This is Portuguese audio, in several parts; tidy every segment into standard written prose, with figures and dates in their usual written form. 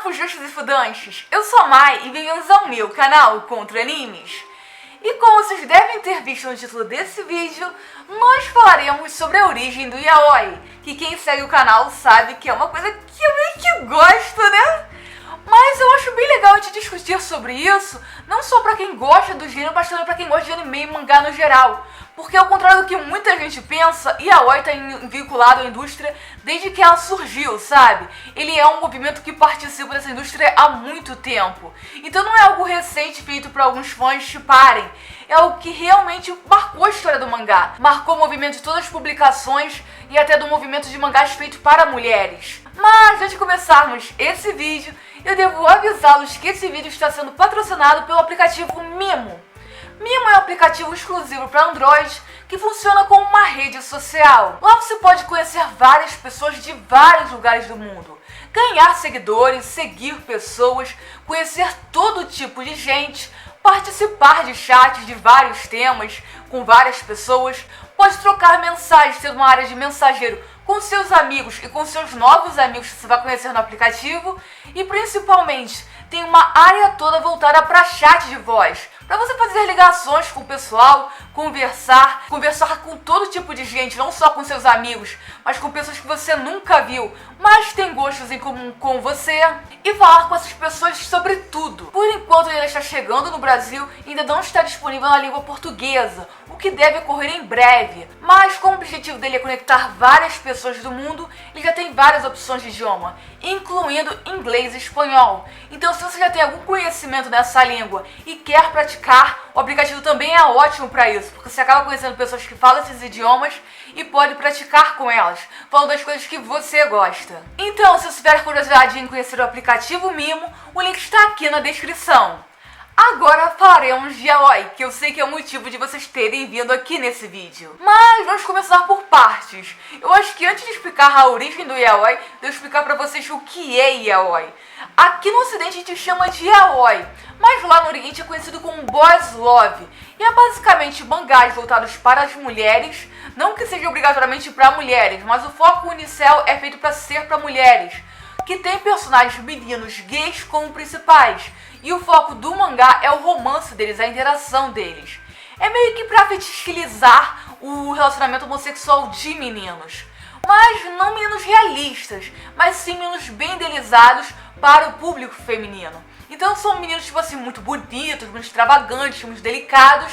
Salve justos e fudantes! Eu sou a Mai e bem-vindos ao meu canal Contra Animes. E como vocês devem ter visto no título desse vídeo, nós falaremos sobre a origem do yaoi, que quem segue o canal sabe que é uma coisa que eu meio que gosto, né? Mas eu acho bem legal a gente discutir sobre isso, não só pra quem gosta do gênero, mas também pra quem gosta de anime e mangá no geral. Porque ao contrário do que muita gente pensa, yaoi tá vinculado à indústria desde que ela surgiu, sabe? Ele é um movimento que participa dessa indústria há muito tempo. Então não é algo recente feito para alguns fãs chiparem. É algo que realmente marcou a história do mangá. Marcou o movimento de todas as publicações e até do movimento de mangás feito para mulheres. Mas antes de começarmos esse vídeo, eu devo avisá-los que esse vídeo está sendo patrocinado pelo aplicativo Mimo. Mimo é um aplicativo exclusivo para Android que funciona como uma rede social. Lá você pode conhecer várias pessoas de vários lugares do mundo, ganhar seguidores, seguir pessoas, conhecer todo tipo de gente, participar de chats de vários temas com várias pessoas, pode trocar mensagens, ter uma área de mensageiro com seus amigos e com seus novos amigos que você vai conhecer no aplicativo e principalmente tem uma área toda voltada para chat de voz, para você fazer ligações com o pessoal, conversar com todo tipo de gente, não só com seus amigos, mas com pessoas que você nunca viu, mas tem gostos em comum com você, e falar com essas pessoas sobre tudo. Por enquanto ele está chegando no Brasil e ainda não está disponível na língua portuguesa, o que deve ocorrer em breve, mas como o objetivo dele é conectar várias pessoas do mundo, ele já tem várias opções de idioma, incluindo inglês e espanhol. Então se você já tem algum conhecimento nessa língua e quer praticar, o aplicativo também é ótimo para isso, porque você acaba conhecendo pessoas que falam esses idiomas e pode praticar com elas, falando das coisas que você gosta. Então, se você tiver curiosidade em conhecer o aplicativo Mimo, o link está aqui na descrição. Agora falaremos de yaoi, que eu sei que é o motivo de vocês terem vindo aqui nesse vídeo. Mas vamos começar por partes. Eu acho que antes de explicar a origem do yaoi, devo explicar pra vocês o que é yaoi. Aqui no ocidente a gente chama de yaoi, mas lá no oriente é conhecido como boys love. E é basicamente mangás voltados para as mulheres, não que seja obrigatoriamente para mulheres, mas o foco inicial é feito para ser para mulheres, que tem personagens meninos gays como principais. E o foco do mangá é o romance deles, a interação deles. É meio que pra fetichizar o relacionamento homossexual de meninos. Mas não meninos realistas, mas sim meninos bem idealizados para o público feminino. Então são meninos tipo assim, muito bonitos, muito extravagantes, muito delicados,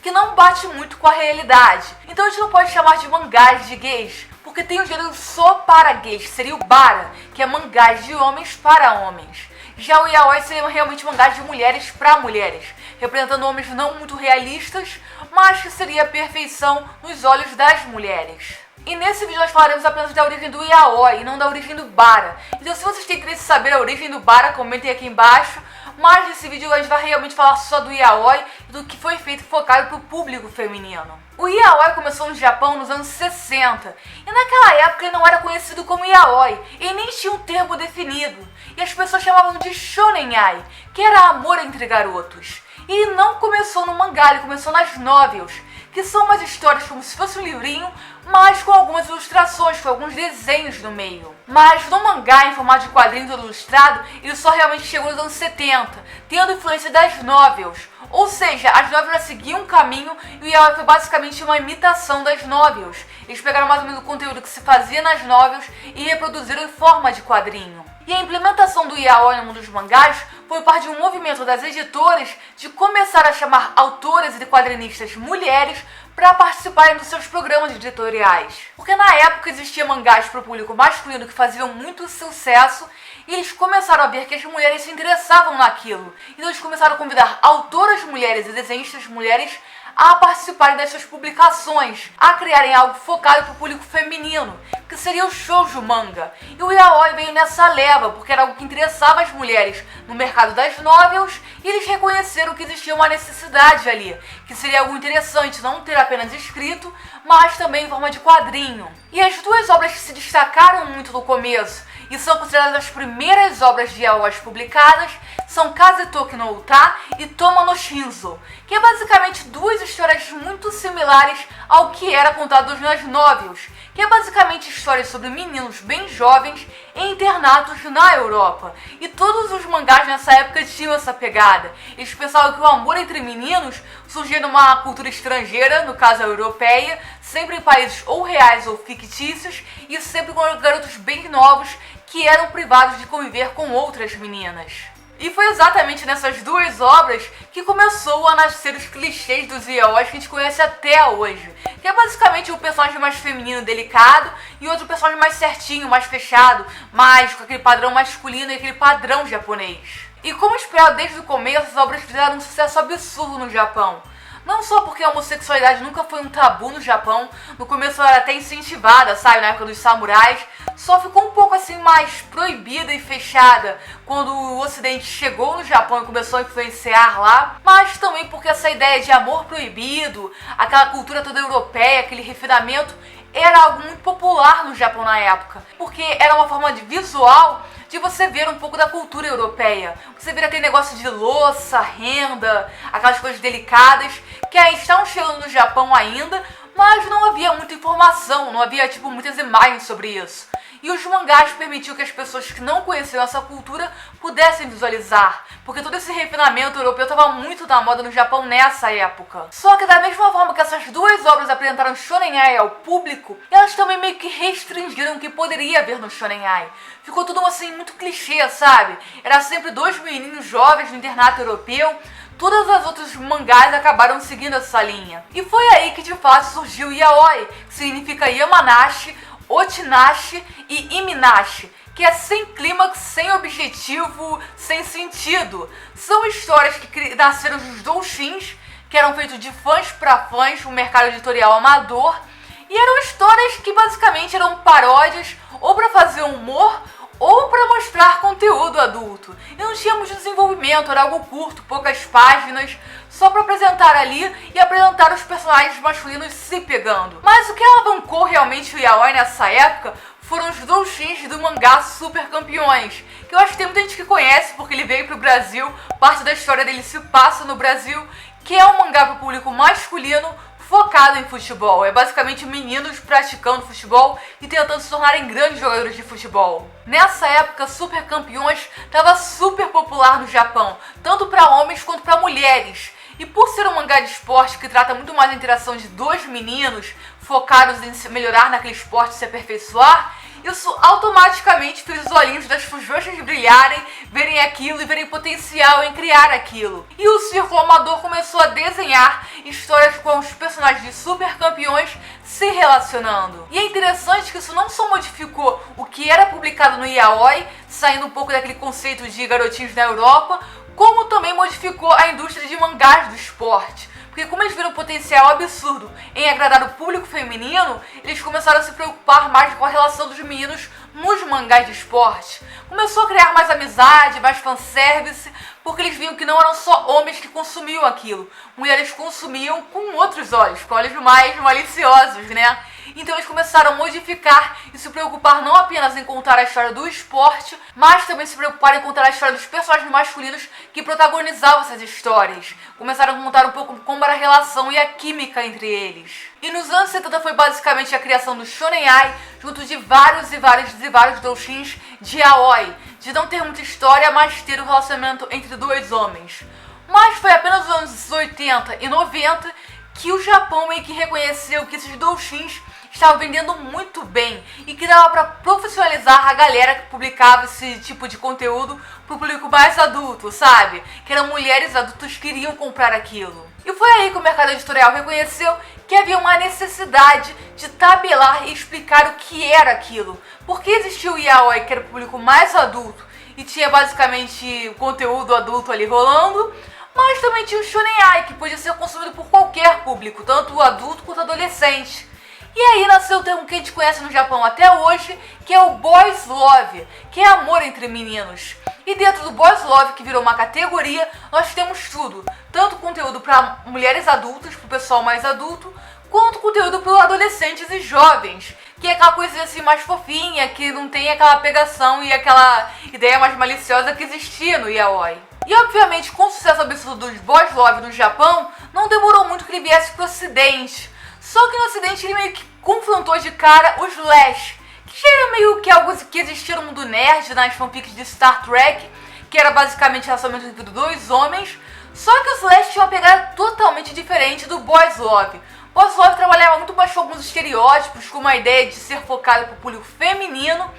que não bate muito com a realidade. Então a gente não pode chamar de mangás de gays, porque tem um gênero só para gays, que seria o bara, que é mangás de homens para homens. Já o yaoi seria realmente mangás de mulheres para mulheres, representando homens não muito realistas, mas que seria a perfeição nos olhos das mulheres. E nesse vídeo nós falaremos apenas da origem do yaoi e não da origem do bara. Então se vocês têm interesse em saber a origem do bara, comentem aqui embaixo. Mas nesse vídeo a gente vai realmente falar só do yaoi e do que foi feito focado para o público feminino. O yaoi começou no Japão nos anos 60 e naquela época ele não era conhecido como yaoi, ele nem tinha um termo definido. E as pessoas chamavam de shonenai, que era amor entre garotos. E ele não começou no mangá, ele começou nas novels, que são umas histórias como se fosse um livrinho, mas com algumas ilustrações, com alguns desenhos no meio. Mas no mangá, em formato de quadrinho todo ilustrado, ele só realmente chegou nos anos 70, tendo influência das novels. Ou seja, as novels seguiam um caminho e o yaoi foi basicamente uma imitação das novels. Eles pegaram mais ou menos o conteúdo que se fazia nas novels e reproduziram em forma de quadrinho. E a implementação do yaoi no mundo dos mangás foi parte de um movimento das editoras de começar a chamar autoras e quadrinistas mulheres para participarem dos seus programas editoriais. Porque na época existia mangás para o público masculino que faziam muito sucesso e eles começaram a ver que as mulheres se interessavam naquilo. Então eles começaram a convidar autoras mulheres e desenhistas mulheres a participarem das suas publicações, a criarem algo focado para o público feminino, que seria o shoujo manga. E o yaoi veio nessa leva, porque era algo que interessava as mulheres no mercado das novels, e eles reconheceram que existia uma necessidade ali, que seria algo interessante não ter apenas escrito, mas também em forma de quadrinho. E as duas obras que se destacaram muito no começo, e são consideradas as primeiras obras de yaois publicadas, são Kazetoki no Uta e Toma no Shinzo, que é basicamente duas histórias muito similares ao que era contado nas novelas, que é basicamente histórias sobre meninos bem jovens em internatos na Europa. E todos os mangás nessa época tinham essa pegada. Eles pensavam que o amor entre meninos surgia numa cultura estrangeira, no caso a europeia, sempre em países ou reais ou fictícios, e sempre com garotos bem novos que eram privados de conviver com outras meninas. E foi exatamente nessas duas obras que começou a nascer os clichês dos yaois que a gente conhece até hoje. Que é basicamente um personagem mais feminino, delicado, e outro personagem mais certinho, mais fechado, mais com aquele padrão masculino e aquele padrão japonês. E como esperado desde o começo, as obras fizeram um sucesso absurdo no Japão. Não só porque a homossexualidade nunca foi um tabu no Japão, no começo ela era até incentivada, sabe, na época dos samurais, só ficou um pouco assim mais proibida e fechada quando o Ocidente chegou no Japão e começou a influenciar lá, mas também porque essa ideia de amor proibido, aquela cultura toda europeia, aquele refinamento, era algo muito popular no Japão na época, porque era uma forma de visual de você ver um pouco da cultura europeia. Você vê aquele negócio de louça, renda, aquelas coisas delicadas, que aí estão chegando no Japão ainda, mas não havia muita informação, não havia muitas imagens sobre isso. E os mangás permitiam que as pessoas que não conheciam essa cultura pudessem visualizar, porque todo esse refinamento europeu estava muito na moda no Japão nessa época. Só que da mesma forma que essas duas obras apresentaram Shonen Ai ao público, elas também meio que restringiram o que poderia haver no Shonen Ai. Ficou tudo assim muito clichê, sabe? Era sempre dois meninos jovens no internato europeu. Todas as outras mangás acabaram seguindo essa linha. E foi aí que de fato surgiu o yaoi, que significa Yamanashi, Otinashi e Iminashi, que é sem clímax, sem objetivo, sem sentido. São histórias que nasceram dos doushins, que eram feitos de fãs para fãs, um mercado editorial amador, e eram histórias que basicamente eram paródias ou para fazer humor ou para mostrar conteúdo adulto. E não tinha muito desenvolvimento, era algo curto, poucas páginas, só para apresentar ali e apresentar os personagens masculinos se pegando. Mas o que alavancou realmente o yaoi nessa época foram os doushins do mangá Super Campeões, que eu acho que tem muita gente que conhece porque ele veio pro Brasil, parte da história dele se passa no Brasil, que é um mangá para o público masculino, focado em futebol. É basicamente meninos praticando futebol e tentando se tornarem grandes jogadores de futebol. Nessa época, Super Campeões estava super popular no Japão, tanto para homens quanto para mulheres. E por ser um mangá de esporte que trata muito mais da interação de dois meninos focados em se melhorar naquele esporte e se aperfeiçoar, isso automaticamente fez os olhinhos das fujoshas brilharem, verem aquilo e verem potencial em criar aquilo. E o círculo amador começou a desenhar histórias com os personagens de Super Campeões se relacionando. E é interessante que isso não só modificou o que era publicado no yaoi, saindo um pouco daquele conceito de garotinhos na Europa, como também modificou a indústria de mangás do esporte. Porque como eles viram um potencial absurdo em agradar o público feminino, eles começaram a se preocupar mais com a relação dos meninos nos mangás de esporte. Começou a criar mais amizade, mais fanservice, porque eles viam que não eram só homens que consumiam aquilo. Mulheres consumiam com outros olhos, com olhos mais maliciosos, né? Então eles começaram a modificar e se preocupar não apenas em contar a história do esporte, mas também se preocupar em contar a história dos personagens masculinos que protagonizavam essas histórias. Começaram a contar um pouco como era a relação e a química entre eles. E nos anos 70 foi basicamente a criação do Shonen Ai, junto de vários doushins de yaoi, de não ter muita história, mas ter um relacionamento entre dois homens. Mas foi apenas nos anos 80 e 90 que o Japão meio que reconheceu que esses doushins estavam vendendo muito bem e que dava para profissionalizar a galera que publicava esse tipo de conteúdo pro público mais adulto, sabe? Que eram mulheres adultas que iriam comprar aquilo. E foi aí que o mercado editorial reconheceu que havia uma necessidade de tabelar e explicar o que era aquilo. Porque existia o yaoi, que era o público mais adulto e tinha basicamente conteúdo adulto ali rolando, mas também tinha o Shonen Ai, que podia ser consumido por qualquer público, tanto o adulto quanto o adolescente. E aí nasceu o termo que a gente conhece no Japão até hoje, que é o Boys Love, que é amor entre meninos. E dentro do Boys Love, que virou uma categoria, nós temos tudo. Tanto conteúdo para mulheres adultas, para o pessoal mais adulto, quanto conteúdo para adolescentes e jovens, que é aquela coisinha assim mais fofinha, que não tem aquela pegação e aquela ideia mais maliciosa que existia no yaoi. E obviamente, com o sucesso absurdo dos boys love no Japão, não demorou muito que ele viesse pro ocidente. Só que no ocidente ele meio que confrontou de cara os Slash, que já era meio que algo que existia no mundo nerd, nas fanfics de Star Trek, que era basicamente o relacionamento entre dois homens, só que os Slash tinham uma pegada totalmente diferente do boys love. Boys love trabalhava muito mais com alguns estereótipos, com uma ideia de ser focado para o público feminino,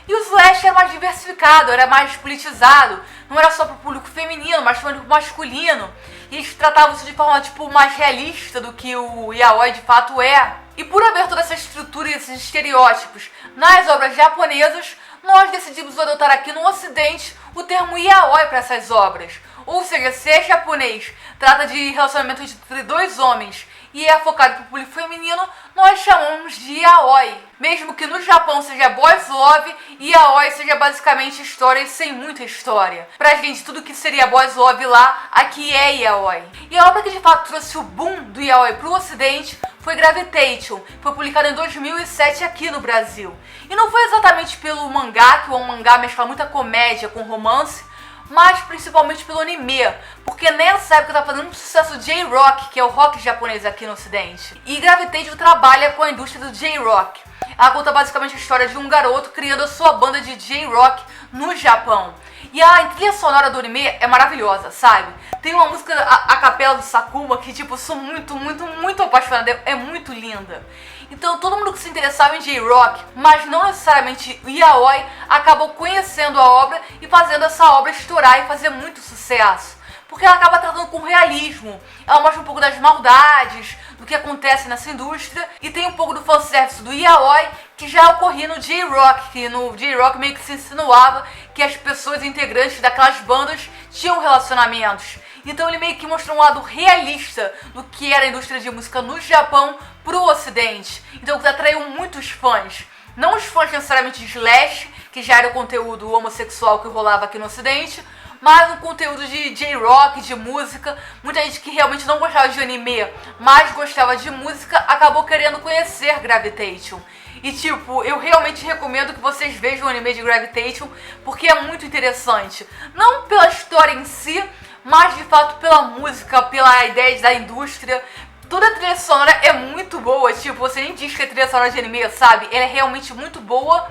e o Slash era mais diversificado, era mais politizado, não era só para o público feminino, mas também para o masculino. E eles tratavam isso de forma mais realista do que o yaoi de fato é. E por haver toda essa estrutura e esses estereótipos nas obras japonesas, nós decidimos adotar aqui no ocidente o termo yaoi para essas obras. Ou seja, se é japonês, trata de relacionamento entre dois homens e é focado para o público feminino, nós chamamos de yaoi. Mesmo que no Japão seja boys love, yaoi seja basicamente histórias sem muita história. Pra gente, tudo que seria boys love lá, aqui é yaoi. E a obra que de fato trouxe o boom do yaoi pro ocidente foi Gravitation, que foi publicada em 2007 aqui no Brasil. E não foi exatamente pelo mangá, que o mangá mescla muita comédia com romance, mas principalmente pelo anime, porque nessa época tá fazendo um sucesso J-Rock, que é o rock japonês aqui no ocidente. E Gravitation trabalha com a indústria do J-Rock. Ela conta basicamente a história de um garoto criando a sua banda de J-Rock no Japão. E a trilha sonora do anime é maravilhosa, sabe? Tem uma música, a capela do Sakuma, que tipo, eu sou muito apaixonada, é muito linda. Então todo mundo que se interessava em J-Rock, mas não necessariamente yaoi, acabou conhecendo a obra e fazendo essa obra estourar e fazer muito sucesso. Porque ela acaba tratando com realismo, ela mostra um pouco das maldades, do que acontece nessa indústria, e tem um pouco do fanservice do yaoi, que já ocorria no J-Rock, que no J-Rock meio que se insinuava que as pessoas integrantes daquelas bandas tinham relacionamentos. Então ele meio que mostrou um lado realista do que era a indústria de música no Japão pro ocidente. Então atraiu muitos fãs. Não os fãs necessariamente de Slash, que já era o conteúdo homossexual que rolava aqui no ocidente, mas um conteúdo de J-Rock, de música. Muita gente que realmente não gostava de anime, mas gostava de música, acabou querendo conhecer Gravitation. E tipo, eu realmente recomendo que vocês vejam o anime de Gravitation, porque é muito interessante. Não pela história em si, mas de fato pela música, pela ideia da indústria. Toda a trilha sonora é muito boa, tipo, você nem diz que é trilha sonora de anime, sabe? Ela é realmente muito boa,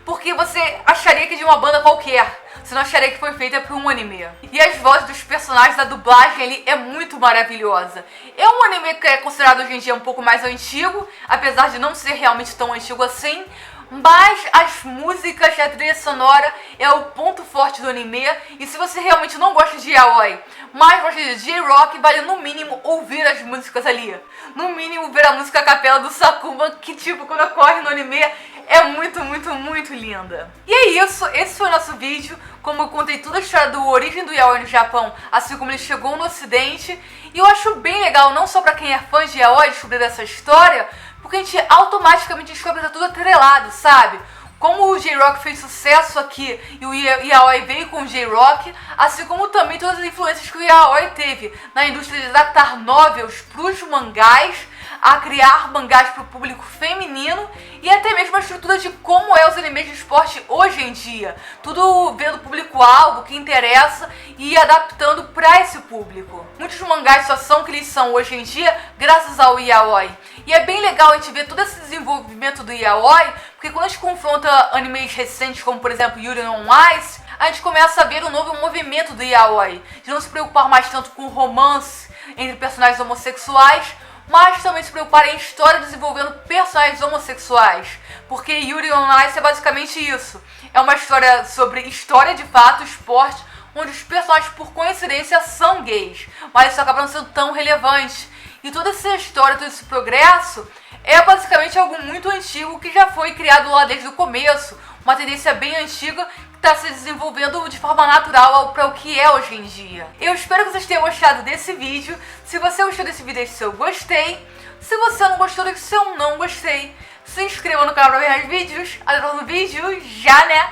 porque você acharia que é de uma banda qualquer. Você não acharia que foi feita por um anime. E as vozes dos personagens, da dublagem ali é muito maravilhosa. É um anime que é considerado hoje em dia um pouco mais antigo, apesar de não ser realmente tão antigo assim. Mas as músicas, a trilha sonora é o ponto forte do anime. E se você realmente não gosta de yaoi, mas gosta de J-Rock, vale no mínimo ouvir as músicas ali. No mínimo ver a música a capela do Sakuma, que tipo, quando ocorre no anime, é muito linda. E é isso, esse foi o nosso vídeo. Como eu contei toda a história do origem do yaoi no Japão, assim como ele chegou no ocidente. E eu acho bem legal, não só pra quem é fã de yaoi, descobrir essa história, porque a gente automaticamente descobre que tá tudo atrelado, sabe? Como o J-Rock fez sucesso aqui e o yaoi veio com o J-Rock, assim como também todas as influências que o yaoi teve na indústria de adaptar novels pros mangás, a criar mangás para o público feminino e até mesmo a estrutura de como é os animes de esporte hoje em dia. Tudo vendo o público-alvo, que interessa e adaptando para esse público. Muitos mangás só são o que eles são hoje em dia graças ao yaoi. E é bem legal a gente ver todo esse desenvolvimento do yaoi, porque quando a gente confronta animes recentes como por exemplo Yuri on Ice, a gente começa a ver um novo movimento do yaoi, de não se preocupar mais tanto com romance entre personagens homossexuais, mas também se preocupar em história desenvolvendo personagens homossexuais. Porque Yuri on Ice é basicamente isso. É uma história sobre história de fato, esporte, onde os personagens por coincidência são gays, mas isso acaba não sendo tão relevante. E toda essa história, todo esse progresso é basicamente algo muito antigo que já foi criado lá desde o começo. Uma tendência bem antiga que está se desenvolvendo de forma natural para o que é hoje em dia. Eu espero que vocês tenham gostado desse vídeo. Se você gostou desse vídeo, deixe seu gostei. Se você não gostou, deixe seu não gostei. Se inscreva no canal para ver mais vídeos. Até o próximo vídeo, já né?